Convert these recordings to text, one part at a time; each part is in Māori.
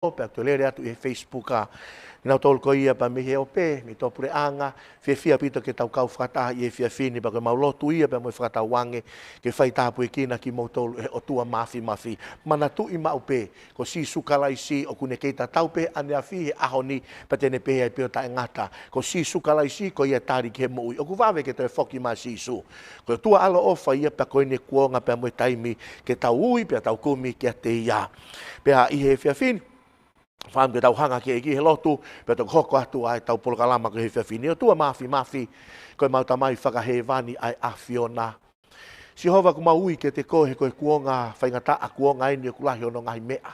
pe to le atu e Facebook a na tol ko ia pa mi he ope mi to pure anga fia pito ke tau kau frata i e fia fini ba ko mau lotu ia pe mo frata wange ke fai tapu kina ki mo tol o tua mafi mana tu i ma ope ko si sukala isi o kune ke ta tau pe ane afi ahoni pa tene pe ai pe ta ngata ko si sukala isi ko ia tari ke mo o ku vave ke te foki ma si su ko tua alo ofa ia pe ko ne kuonga pe mo taimi ke tau ui pe tau kumi ke te ia pe a i he fia fini fam ke tau hanga ke iki he lotu pe to hoko atu ai tau polo kalama ke he fini o tua mafi ko mau tamai whakahewani ai afiona Sihova ku maui ke te kohe koe kuonga whaingata a kuonga ini o kulahi ono ngai mea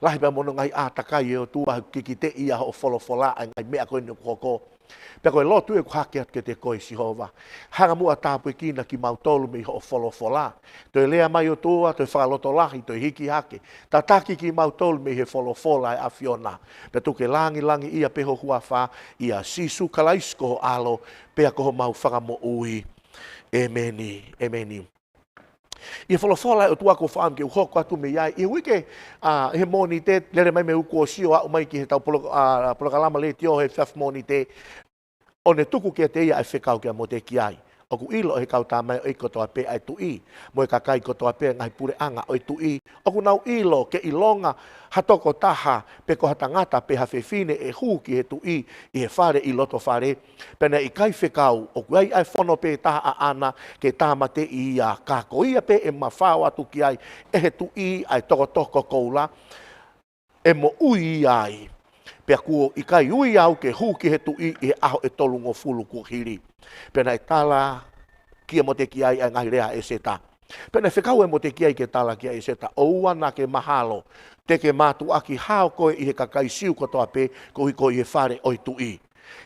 lahi pa mono ngai atakai e o tua kiki te ia o folofola ai ngai mea koe ni o kuhoko pe koe lotu e kuhake at ke te koe Sihova hanga mua tāpu e kina ki mau tolu me o folofola to e lea mai o tua to e whakaloto lahi to e hiki hake ta taki ki mau tolu me he folofola e afiona pe tuke langi ia peho huafa ia sisu kalaisko alo pe a koho mau whakamo ui emeni Ia folofola o tua ko fam ke u hoko atu me iai. Ia wike he moni te lere mai me uko o sio au mai ki he tau polo kalama le tio he faf moni te. O ne tuku ke te ia e whekau ke a mo te ki ai. O ku ilo he kau tā mai o i kotoa pe ai tu i. Mo e kakai kotoa pe ngai pure anga o i tu i. O ku nau ilo ke ilonga hatoko taha pe ko hatangata pe hawhewhine e hu ki he tu i he whare i loto whare. Pena i kai whekau o ku ai whono pe taha a ana ke tāma te i ia kako ia pe e mawhao atu ki ai e he tu i ai toko koula e mo ui ai. Pea kuo i kai ui au ke hu ki he tu i e aho e tolungo fulu ku hiri. Pena e tala kia mo te ki ai a ngai rea e seta. Pena whekau e mo te ki ai ke tala kia e seta. O uana ke mahalo te ke mātu aki hao koe i he kakai siu kotoa pe ko i he whare oi tu i.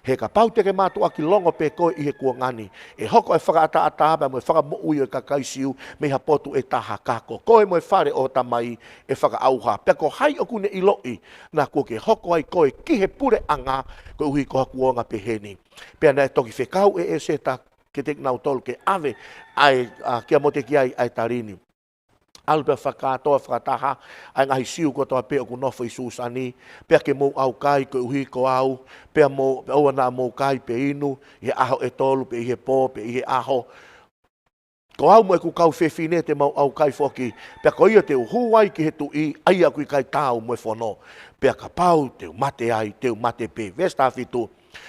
He ka pau te ke mātu aki longo pe koe i he kua ngani. E hoko e whakaata ata mo e whakamu ui o kakai siu me ha potu e taha kako. Koe mo e whare o tamai e whakaauha. Pea ko hai o kune iloi na kua ke hoko ai koe ki he pure anga koe uhi koha kuonga pe heni. Pea nei toki whekau e seta ke te nau tolu ke ave ai kia mo te ki ai tarini. Alu pe whakatoa whakataha ai ngahi siu kotoa pe o ku nofo i susani pea ke mou au kai ko uhi ko au pea mo oa na mou kai pe inu i aho e tolu pe i he pō pe i he aho ko au mo e ku kau whewhine te mau au kai whoki pea ko ia te uhuai ki he tu i ai a kui kai tau mo e whono pea ka pau te mate ai te mate pe vesta fitu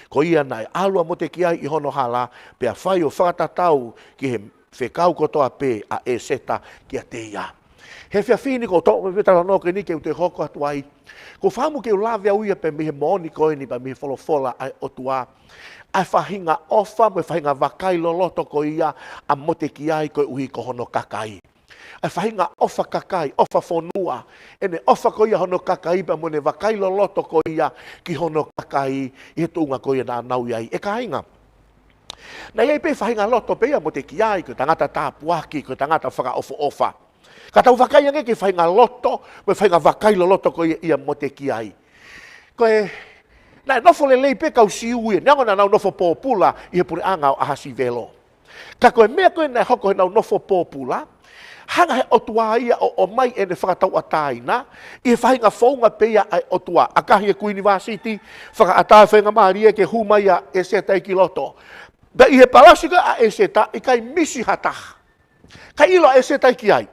ko ia nai alua mo te ki ai i hono hala pea whai o whakatatau ki he whekau kotoa pe a e seta ki a te ia. He whiawhini ko tō me wetara no ke ni ke u te hoko atu ai. Ko whamu ke u lawe au ia pe mihe moni koe ni pa mihe wholofola ai o tua. Ai whahinga ofa me whahinga wakai loloto ko ia a mote ki ai koe uhi ko hono kakai. Ai whahinga ofa kakai, ofa whonua. Ene ofa ko ia hono kakai pa mone wakai loloto ko ia ki hono kakai i he tūnga ko ia nā nau iai. E ka inga. Na iei pe whahinga loto pe ia mo te ki ai, ko tangata tāpuaki, ko tangata whaka ofa. Ka tau wakai ange ki whahinga loto, me whahinga wakai lo loto ko ia mo te ki ai. Ko e, na nofo le lei pe kau si ue, nango na nau nofo pōpula i he pure anga o ahasi velo. Ka koe mea koe na hoko he nau nofo pōpula, hanga he otua ia o mai e ne whakatau ataina, i he whahinga whaunga pe ia ai otua. Akahi e ku university, whakaatai whainga maria ke humaya e setai ki loto. Ba i he palasika a e seta i kai misi hataha. Kai ilo e seta ki ai.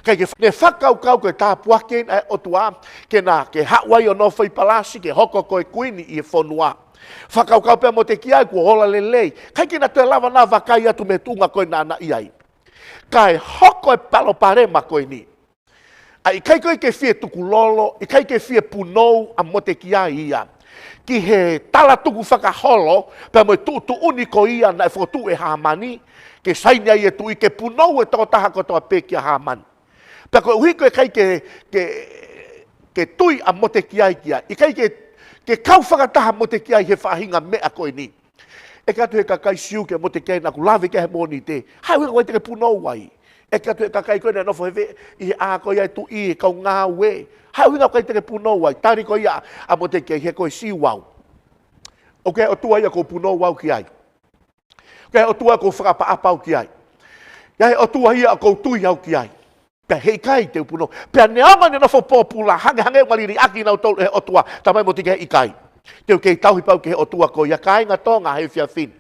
Kai ke ne whakaukau koe tāpuake ai o tua ke nā ke hawai o nofo i palasi ke hoko koe kuini i e whonua. Whakaukau pia mo te ki ai kua hola lelei. Kai ke na te lava nā wakai atu me tunga koe nāna i ai. Kai hoko e palo parema koe ni. Ai kai koe ke fie tuku lolo, i kai ke fie punou a mo te ki ai ia. Ki he tala tuku whakaholo, pia mo e tu uni ko ia na e whotu e hamani, ke saini ai e tu i ke punou e toko taha kotoa pe ki a hamani. Pia koe uhi koe kai ke tui a mo te ki ai kia, i kai ke kau whakataha mo te ki ai he whahinga mea koe ni. E katu he kakai siu ke mo te ki ai na ku lawe ke he moni te, hai hui koe te ke punou ai. E katu e kakai koe na nofo hewe, i he a koe ai tu i kau ngā we. Hai hui koe te ke punou ai, tari koe ia a mo te ki ai he koe si wau. Ok, o tua ia ko punou wau ki ai. Ok, o tua ko whakapa apau ki ai. Ia o tua ia ko tui au ki ai. Pea hei kai te upuno. Pea neonga ni na fo popula hange maliri aki na utolu he otua. Tamai mo tika i kai. Teu kei tauhi pau ke he otua ko ia kai ngā tonga hei fia fin.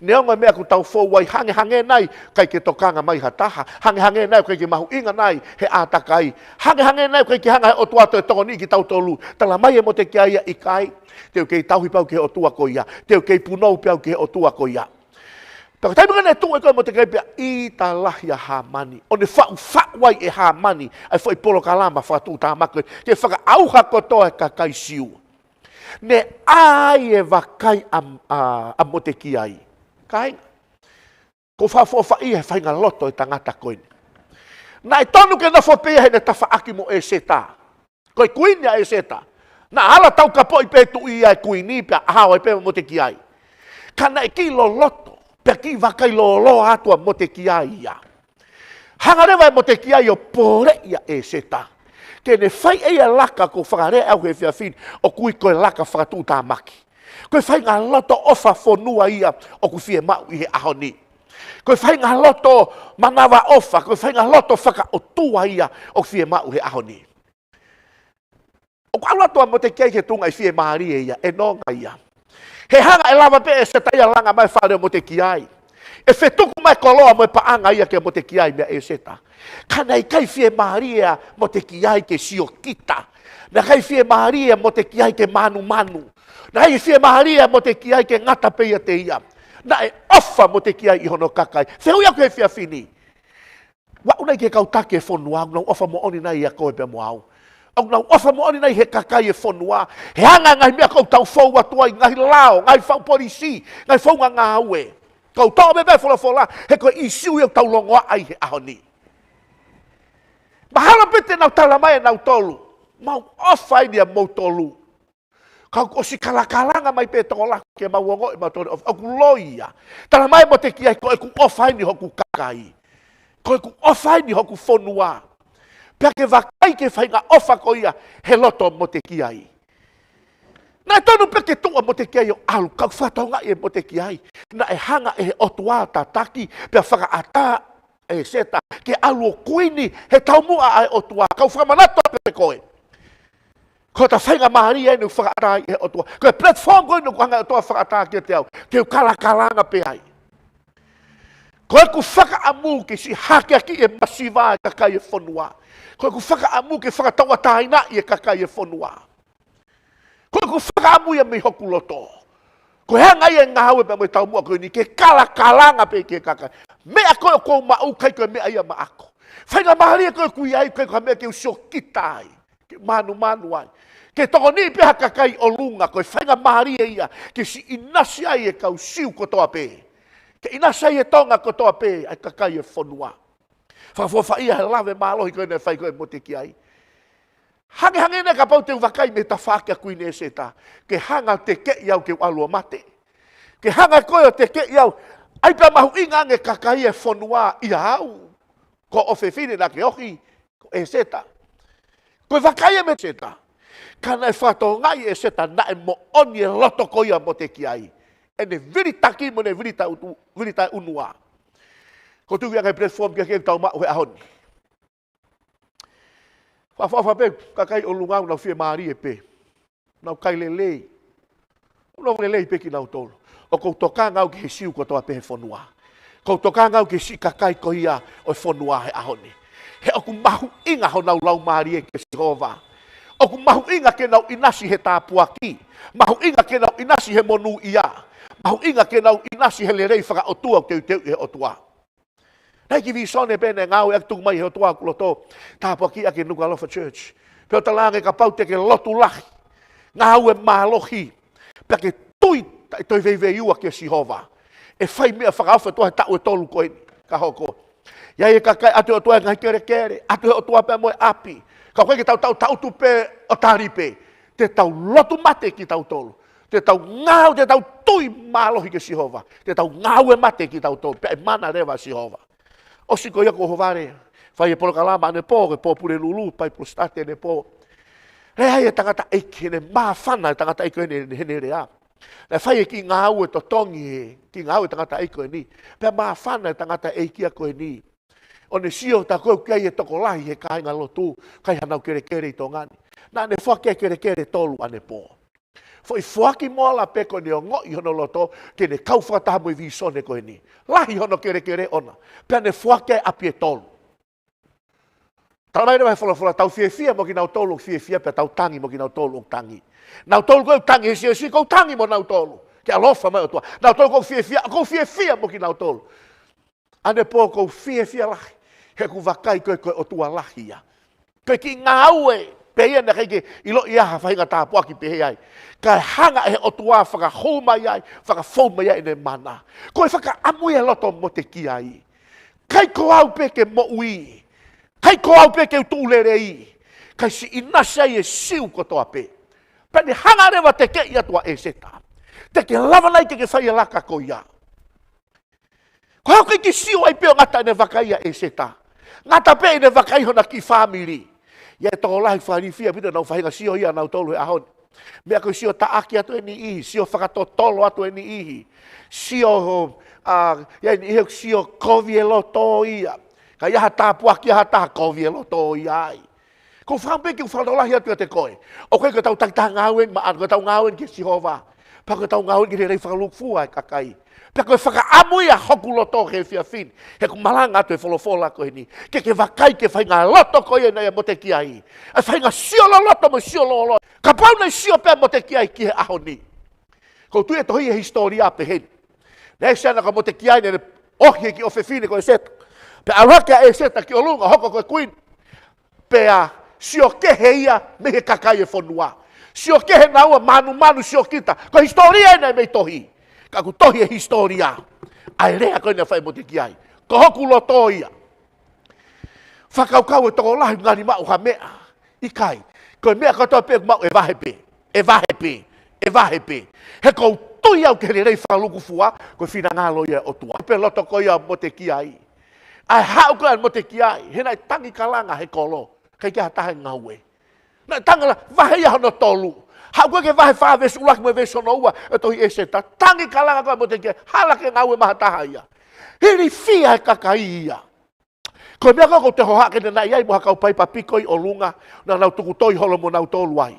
Neonga mea ku tau fo wai hange nai kai ke tokanga mai hataha. Hange nai kai ke mahu inga nai he atakai. Hange nai kai ke hanga he otua to e tongo ni ki tau tolu. Tala mai e mo te kia ia i kai. Teu kei tauhi pau ke he otua ko ia. Teu kei punou pau ke he otua ko ia. Pero tai mga netu e koe mo te kai pia i ta lahia ha mani. O ne whai e ha mani. Ai fo i polo kalama whatu ta makoi. Ke whaka auha kotoa e ka kai siu. Ne ai e wakai a mo te ki ai. Kai. Ko whawha i e whainga loto e tangata koe. Na e tonu ke na whapea he ne tawha aki mo e seta. Koe kuinia e seta. Na hala tau ka po i petu i ai kuini pia ahau e pema mo te ki ai. Kana e ki lo loto. Pea ki wakai lo atua mo te kia ia. Hangarewa mo te kia i o pore ia e seta. Ke ne whai eia laka ko whakarea au he whiawhin o kui koe laka whakatū tā maki. Koe whai ngā loto ofa whonua ia o ku whie mau i he ahoni. Koe whai ngā loto manawa ofa, koe whai ngā loto whaka o tua ia o ku whie mau he ahoni. O ku alatua mo te kia i he tunga i whie maari ia, e nonga ia. He hanga e lava pe e seta ia langa mai whare mo te kiai. E whetuku mai koloa mo e paanga ia ke mo te kiai mea e seta. Kana i kai whie maria mo te kiai ke sio kita. Na kai whie maria mo te kiai ke manu. Na kai whie maria mo te kiai ke ngata peia te ia. Na e ofa mo te kiai i hono kakai. Whiu ia koe whia whini. Wa unai ke kautake e whonua, unau ofa mo oni nai ia koe pe mo au. Au nau ofa mo oni nei he kakai e whonua. He anga ngai mea kou tau whau atua i ngai lao, ngai whau polisi, ngai whau ngā aue. Kou tau me mea whola, he koe i siu iau tau longoa ai he ahoni. Mahala pete nau tala mai e nau tolu. Mau ofa i nia mau tolu. Kau osi kalakalanga mai pe tongo lako ke mau ongo i mau tolu. Au ku loia. Tala mai mo te kia koe ku ofa i ni hoku kakai. Koe ku ofa i ni hoku whonua. Pea ke wakai ke whainga ofa ko ia, he loto mo te kiai. Nā tonu pea ke tua mo te kiai o alu, kau whatonga e mo te kiai. Nā e hanga e he otua ta taki, pea whaka ata e seta, ke alu o kuini, he taumua ai otua, kau whamanato pe koe. Ko ta whainga maharia e nu whaka ata e he otua. Ko e platform koe nu kuhanga otua whaka ata ki te au, ke u kalakalanga pe ai. Ko e ku whaka amu ke si hake aki e masiva e kakai e whonua. Ko ku whaka amu ke whakataua taina i e kakai e whonua. Ko ku whaka amu i e mei hoku loto. Ko hea ngai e ngāwe pe moi tau mua koe ni ke kalakalanga pe ke kakai. Mea koe o kou mau kai koe mea ia maako. Whainga maharia koe kui ai koe koe mea ke usio kitai. Ke manu ai. Ke toko ni peha kakai o lunga koe whainga maharia ia. Ke si inasi ai e kau siu kotoa pe. Ke inasi ai e tonga kotoa pe ai kakai e whonua. Whawha ia he lawe mālohi koe nei whai koe mo te ki ai. Hange ne ka pau te wakai me ta whākia kui ne seta. Ke hanga te ke iau ke alua mate. Ke hanga koe o te ke iau. Ai pia mahu inga nge kakai e whonua i au. Ko ofe whine na ke ohi. Ko e seta. Koe wakai e me seta. Kana e whato ngai e seta na e mo oni e loto koia mo te ki ai. E ne viritaki mo ne virita unua. Ko tu yang platform ke tau ma he ahon. Fa pe kakai o lunga na fie mari e pe. Na kai lele. No lele pe ki na tol. O ko toka ngau ke siu ko to pe fonua. Ko toka ngau ke si kakai ko ia o fonua he ahon. He o ku mahu inga ho nau lau mari e ke Jehova. O ku mahu inga ke nau inasi he tapuaki. Mahu inga ke nau inasi he monu ia. Mahu inga ke nau inasi he lerei whaka o tua te he o tua. Nei ki visone pene ngau e tuk mai he toa kuloto. Tāpua ki ake Nuku'alofa Church. Peo talange ka pau te ke lotu lahi. Ngau e mālohi. Pea ke tui toi vei ua ke Jehova. E whai mea whakawha toa he tau e tolu koe ka hoko. Ia e kakai atu o toa ngai kere. Atu o toa pe moe api. Ka koe ki tau tu pe o taripe. Te tau lotu mate ki tau tolu. Te tau ngau, te tau tui mālohi ke Jehova. Te tau ngau e mate ki tau tolu. Pea e mana rewa Jehova. O si ko ia ko hovare, whai e polo kalama ane pō, ke pō pure lulu, pai prostate ane pō. Rea e tangata eike, ne maa whana e tangata eike hene rea. Nei whai e ki ngā au e totongi e, ki ngā au e tangata eike ni. Pea maa whana e tangata eike a koe ni. O ne sio ta koe kei e toko lahi he kai ngā lotu, kai hanau kere kere i tō ngani. Nā ne whake kere kere tolu ane pō. Fo i whaki moa la peko ni o ngō i hono loto, ke ne kau whakataha mo i visone koe ni. Lahi hono kere kere ona. Pea ne whake api e tolu. Tala mai rewa he whala tau fia mo ki nau tolu fia pea tau tangi mo ki nau tolu tangi. Nau tolu koe tangi he si kou tangi mo nau tolu. Ke alofa mai o tua. Nau tolu kou fia mo ki nau tolu. Ane pō kou fia lahi. He ku wakai koe koe o tua lahi ia. Koe ki ngā aue, pe ia na keike ilo ia ha whahinga tā puaki pe he ai. Kai hanga e o tua whaka hou mai ai, whaka fou mai ai ne mana. Koe whaka amui e loto mo te ki ai. Kai ko au pe ke mo ui. Kai ko au pe ke utulere i. Kai si inasa i e siu ko toa pe. Pene hanga rewa te ke ia tua e seta. Te ke lava nei ke whai laka ko ia. Ko hau ki siu ai peo ngata ne wakaia e seta. Ngata pe ne wakai hona ki family. Ia e toko lahi whari fia pita nau whahinga sio ia nau tolu e ahon. Mea koe sio taaki atu e ni ihi. Sio whakatotolo atu e ni ihi. Sio, sio kovi e loto ia. Ka iaha tā puaki iaha tā kovi e loto ia ai. Ko whampe ki whanolahi atu e te koe. O koe ko tau takita ngāwen, ma anu ko tau ngāwen ki Sihova. Pa ko tau ngāwen ki rei whakalukfua e kakai. Pea koe whakaamui a hoku loto he fia fin. He ku malanga atu e wholofola koe ni. Ke wakai ke whainga loto koe nei mo te kia i. A whainga siolo loto mo siolo loto. Ka pau nei sio pea mo te kia i ki he aho ni. Ko tu e tohi e historia pe hen. Nei sana ka mo te kia i ne ohi ki ofe fine koe seta. Pea arokia e seta ki o lunga hoko koe kuin. Pea sio kehe ia me he kakai e whanua. Sio kehe naua manu sio kita. Ko historia e nei mei tohi. Ka ku tohi e historia. Ai rea koe na whai mo te kiai. Ko hoku loto ia. Whakaukau e toko lahi ngani mau ha mea. I kai. Koe mea katoa pe mau e vahepe. E vahepe. He kou tui au ke rei whakaluku fua. Koe whina ngalo ia o tua. Pe loto ko ia mo te kiai. Ai hau koe mo te kiai. He nai tangi kalanga he kolo. Kei kia tahe ngaue. Nai tangala vahe ia hono tolu. Hau koe ke vahe whavesu ulaki mo e veso no ua. E tohi e seta. Tangi kalanga koe mo te kia. Hala ke ngaue maha taha ia. Hiri fia e kakai ia. Koe mea koko te hohake na nai ai mo hakau pai papikoi o lunga. Na nau tuku toi holo mo nau tolu ai.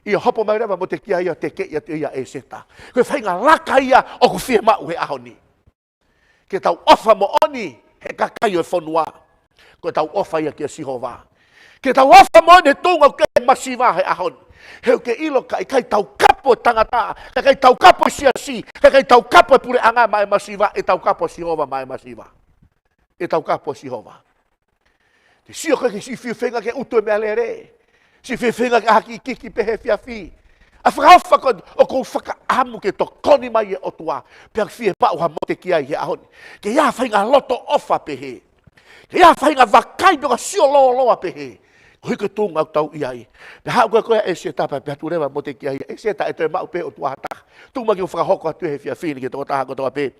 Ia hopo mai rewa mo te kia ia te ke ia te ia e seta. Koe whainga laka ia o ku fia mau he ahoni. Ke tau ofa mo oni he kakai o e whanua. Koe tau ofa ia kia Sihova. Ke tau ofa mo oni he tunga o ke masiva he ahoni. Heu ke ilo kai tau kapo tangata, kai tau kapo siasi, kai tau kapo pure anga mai masiva, e tau kapo Sihova mai masiva. E tau kapo Sihova. Te sio koe ke si whiwhenga ke utu e mea lere. Si whiwhenga ke haki kiki pehe fiafi. A whakawha ko o kou whakaamu ke to koni mai e otua. Pea whie pau ha mote ki ai he ahoni. Ke ia whainga loto ofa pehe. Ke ia whainga wakai peka sio loa pehe. Hui ke tunga au tau iai. Pe hau koe e se tapa pe hatu rewa mo te ki ai. E se ta e te mau pe o tua hata. Tuma ki whakahoko atu he fia fini ke toko taha ko toa pe.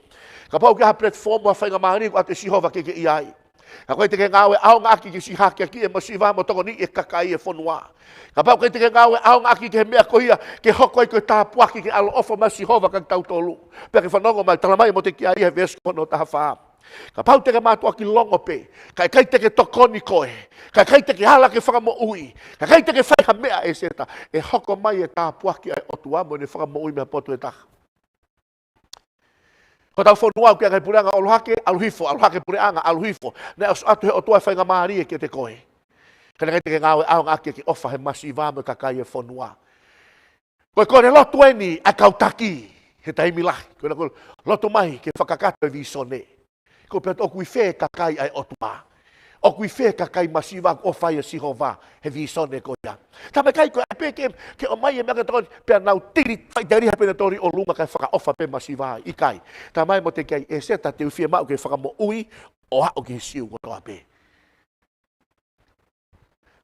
Ka pau ki ha platform wa whainga mahani ko ate Sihova ke iai. Ka koe te ke ngawe au ngaki ki si hake ki e masiva mo toko ni e kakai e whanua. Ka pau koe te ke ngawe au ngaki ke mea kohia ke hoko i koe tāpuaki ke alo ofa ma Sihova kang tau tolu. Pea ke whanongo mai talamai mo te ki ai he vesko no taha whaa. Ka pau te ke mātua ki longo pe, kai te ke tokoni koe, kai te ke hala ke whakamo ui, kai te ke whaiha mea e seta, e hoko mai e tā puaki ai otua mo ne whakamo ui mea potu e taha. Ko tau whanua kia kai pureanga aluhake, aluhake pureanga, aluhifo, ne atu he otua e whainga maari e ke te koe. Kai te ke ngawe au ngake ki ofa he masiva mo kakai e whanua. Koe kore lotu eni a kautaki, he taimi lahi, koe lotu mai ke whakakato e visone. Ko pe o kui fe kakai ai otua. O kui fe kakai masiva o fai Sihova he visone ko ia. Ta me kai ko pe ke o mai e me ka pe nau tiri fai dari ha pe tori o lunga kai faka ofa pe masiva i kai. Ta mai mo te kai e se ta te ufia ma o ke faka mo ui o ha o ke siu ko toa pe.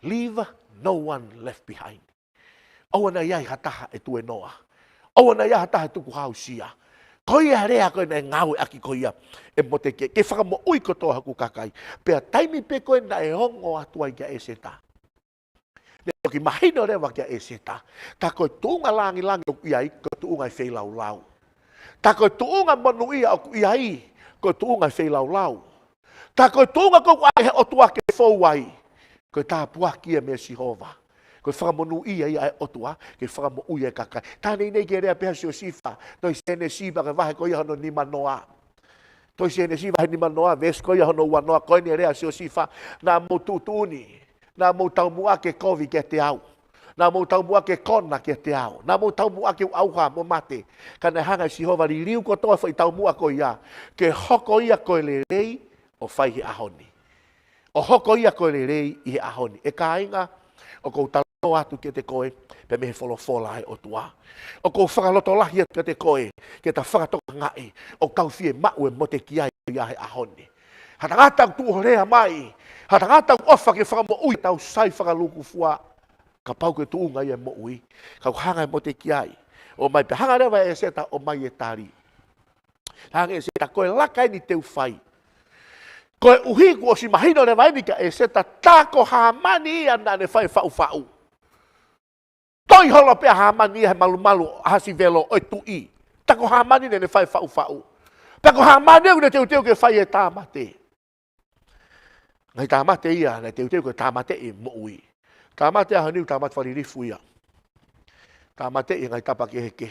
Leave no one left behind. O na ia hataha e tu e noa. O na ia hataha tu ku hausia. Koia rea koe na ngau aki koia e mo te ke whakamo ui kotoa haku kakai. Pea taimi pe koe na e hongo atua i kia e seta. Ne ki mahino rewa kia e seta. Ta koe tuunga langi o iai, koe tuunga i wheilau lau. Ta koe tuunga monu ia o iai, koe tuunga i wheilau lau. Ta koe tūnga kou ai he otua ke fau ai. Koe tā puaki e me Sihova. Koe whakamonu ia ia e otua, ke whakamu ia e kakai. Tānei nei ke rea peha si o sifa, toi sene sifa ke wahe koe hono ni manoa. Toi sene sifa he ni manoa, ves koe hono wanoa, koe ni rea si o sifa, nā mou tūtūni, nā mou tau mua ke kovi ke te au. Nā mou tau mua ke kona ke te au. Nā mou tau mua ke auha mo mate. Kana hanga Sihova li riu ko toa whai tau mua koe ia. Ke hoko ia koe le rei o whai he ahoni. O hoko ia koe le rei i he ahoni. E ka inga, o kou talo atu ke te koe, pe me he wholofola e o tua. O kou whakaloto lahi atu ke te koe, ke ta whakatoka ngai, o kau fie mau e mo te kiai ia he ahoni. Hatangata tu o rea mai, hatangata ofa ke whakamo ui tau sai whakaluku fua, ka pau ke tuunga ia mo ui, kau hanga e mo te kiai, o mai pe hanga rewa e seta o mai e tari. Hanga e seta koe laka ni teu whai. Koe uhi kua si mahino rewa ni ka e seta tako hamani ia na ne whai whau whau. Toi holo pia hamani ia he malu malu hasi velo oi tui. Tako hamani ne whai whau whau. Tako hamani ia ne teu teu ke whai e tāmate. Ngai tāmate ia, ne teu teu ke tāmate e mo ui. Tāmate aha niu tāmate wharirifu ia. Tāmate i ngai tapa ke heke.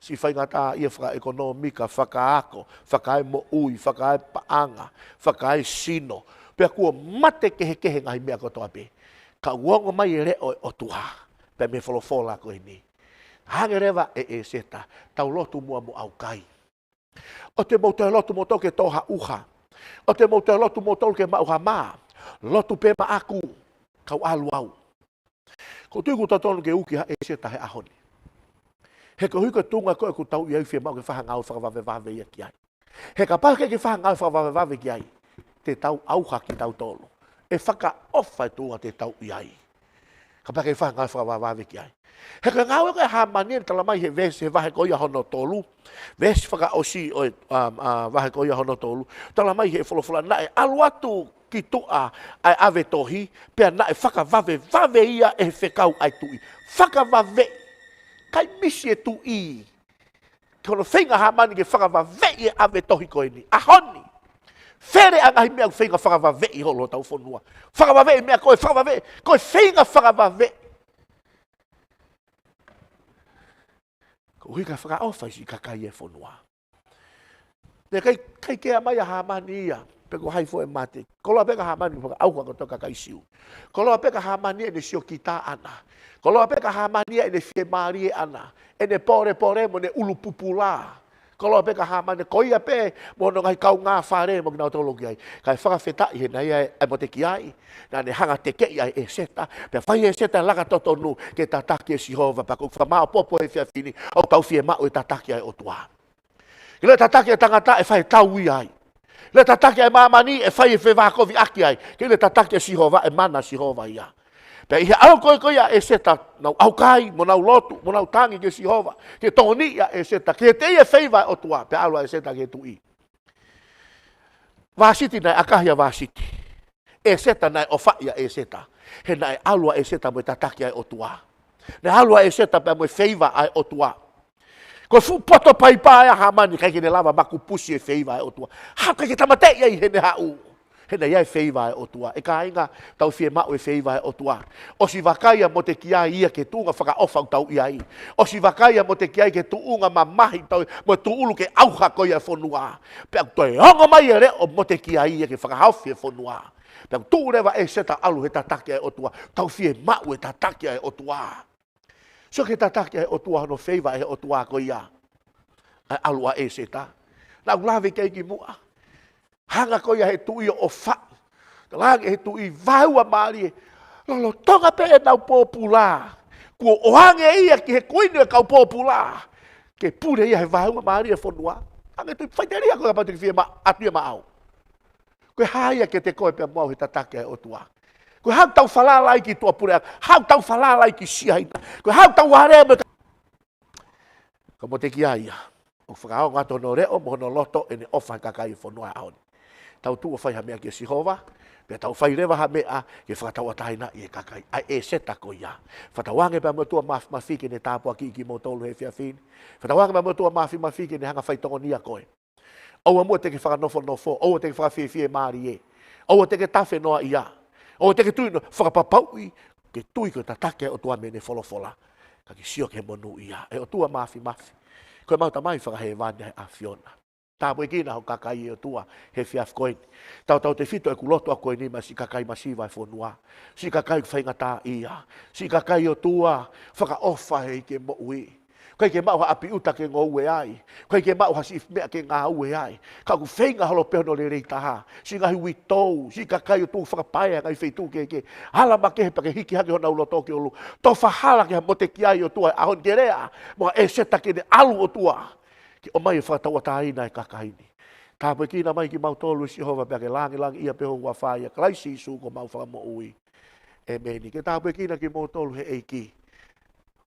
Si whai ngata ia whaka ekonomika, whakaako, whakae mo ui, whakae paanga, whakae sino. Pea kua mate ke heke ngai mea kotoa pe. Ka uongo mai e reo o tuha. Pea me wholofola koe ni. Hange rewa e seta. Tau lotu mua mo au kai. O te mou te lotu mo toke toha uha. O te mou te lotu mo toke mauha maa. Lotu pe ma aku. Kau alu au. Ko tui ku tatonu ke uki ha e seta he ahoni. He ka hui ka tunga koe ku tau iau fia mau ke whahangau whakawawewave ia ki ai. He ka pake ke whahangau whakawawewave ki ai. Te tau auha ki tau tolo. E whaka ofa e tunga te tau iai. Ka pake whahangau whakawawave ki ai. He ka ngau e koe hamanien talamai he vesi he wahe koia hono tolu. Vesi whaka osi o wahe koia hono tolu. Talamai he wholofula na e alu atu ki tua ai ave tohi, pea na e whakawawewave ia e whekau ai tui. Whakawave, kai misi e tui. Kono whenga hamani ke whakawave i e ave tohi koe ni. Ahoni, where angahi mea whenga whakawave i holo tau whonua. Whakawave mea koe whakawave, koe whenga whakawave. Ko hui ka whakaofa si kakai e whonua. Ne kai kea mai a hamani ia. Peko hai fo e mate. Koloa peka hamani paka auka ko toka kai siu. Koloa peka hamani e ne sio kita ana. Koloa peka hamani e ne fie marie ana. E ne pore mo ne ulu pupula. Koloa peka hamani koia pe mo no ngai kau ngā whare mo kina otologi ai. Kai whakawheta i he nei e mo te ki ai. Nā ne hanga te kei ai e seta. Pea whai e seta laka totonu ke tataki e Sihova. Pako whamao popo e fia fini. O tau fie mao e tataki ai o tua. Kile tataki e tangata e whai tau i ai. Le tataki e mamani e whai e whewakovi aki ai. Ke le tataki e Sihova e mana Sihova ia. Pea ihe au koe ia e seta nau au kai, mo nau lotu, mo nau tangi ke Sihova. Ke toni ia e seta. Ke te ia wheiva o tua. Pea alua e seta ke tui. Vasiti nai akahia vasiti. E seta nai o whaia e seta. He nai alua e seta mo e tataki ai o tua. Ne alua e seta pea mo e wheiva ai o tua. Ko fu poto pai pai a hamani kai ke ne lava maku pusi e feiva e o tua. Ha kai ke tamate ia i hene hau. Hene ia e feiva e o tua. E ka inga tau fie mau e feiva e o tua. O si wakaia mo te kia ia ke tunga whaka ofa tau ia i. O si wakaia mo te kia ke tuunga mamahi tau mo tuulu ke auha koia e whonua. Pea toi hongo mai e reo mo te kia ia ke whaka haufi e whonua. Pea tu rewa e seta alu he tatake e o tua. Tau fie mau e tatake e o tua. So ke tataki e o tua no feiva e o tua ko ia. Ai alua e seta. Na ulawe kei ki mua. Hanga ko ia he tui o wha. Lange he tui vaua maari. Lolo tonga pe e nau popula. Kua ohange ia ki he koinu e kau popula. Ke pure ia he vaua maari e whonua. Ange tui whaiteria ko ka pati ki fia atu ia maau. Koe haia ke te koe pe mau he tataki e o tua. Koe hau tau whalalai ki tua pure. Hau tau whalalai ki siaina. Koe hau tau whare me. Ka mo te ki aia. O whakao ngato no reo mo no loto e ne ofa kakai whanua aoni. Tau tu o whai ha mea ki Sihova. Pea tau whai rewa ha mea ke whakatau ataina i e kakai. Ai e seta ko ia. Whatawange pea mo tua mawhiki ne tāpua ki ki mo tolu he fia fini. Whatawange pea mo tua mawhiki ne hanga whaitongo nia koe. Aua mua te ke whakanofo nofo. Aua te ke whakawhiwhie maari e. O te ke tafe noa ia. O te ke tui no whakapapaui, ke tui ko tatake o tua mene folofola. Ka ki sio ke monu ia. E o tua mafi. Koe mauta mai whakahe vane a Fiona. Tā pui kina ho kakai e o tua he fiaf koini. Tau te fito e kuloto a koini ma si kakai masiva e whonua. Si kakai whaingata ia. Si kakai o tua whaka ofa he ke mo ui. Koe ke mau ha api uta ke ngō ue ai. Koe ke mau ha si mea ke ngā ue ai. Ka ku whainga holo pehono le rei taha. Si ngahi ui tau. Si kakai o tu whakapaia ngai whaitu ke. Hala ma ke he pake hiki hake hona ulo toke olu. Tau whahala ke ha mote ki ai o tua. Ahon ke rea. Mga e seta ke ne alu o tua. Ki o mai e whakataua tāina e kakaini. Tā pui kina mai ki mau tolu si hova pia ke langi ia peho ua whaia. Klaisi isu ko mau whakamo ui. E meni. Ke tā pui kina ki mau tolu he eiki.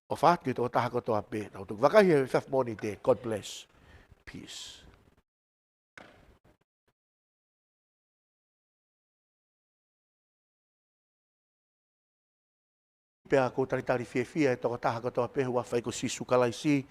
O whaat ki tō taha kotoa pē. Nau tuk wakahi e Fifth Morning Day. God bless. Peace. Pea ko taritari fie e toko taha kotoa pē hua whai ko sisu kalaisi.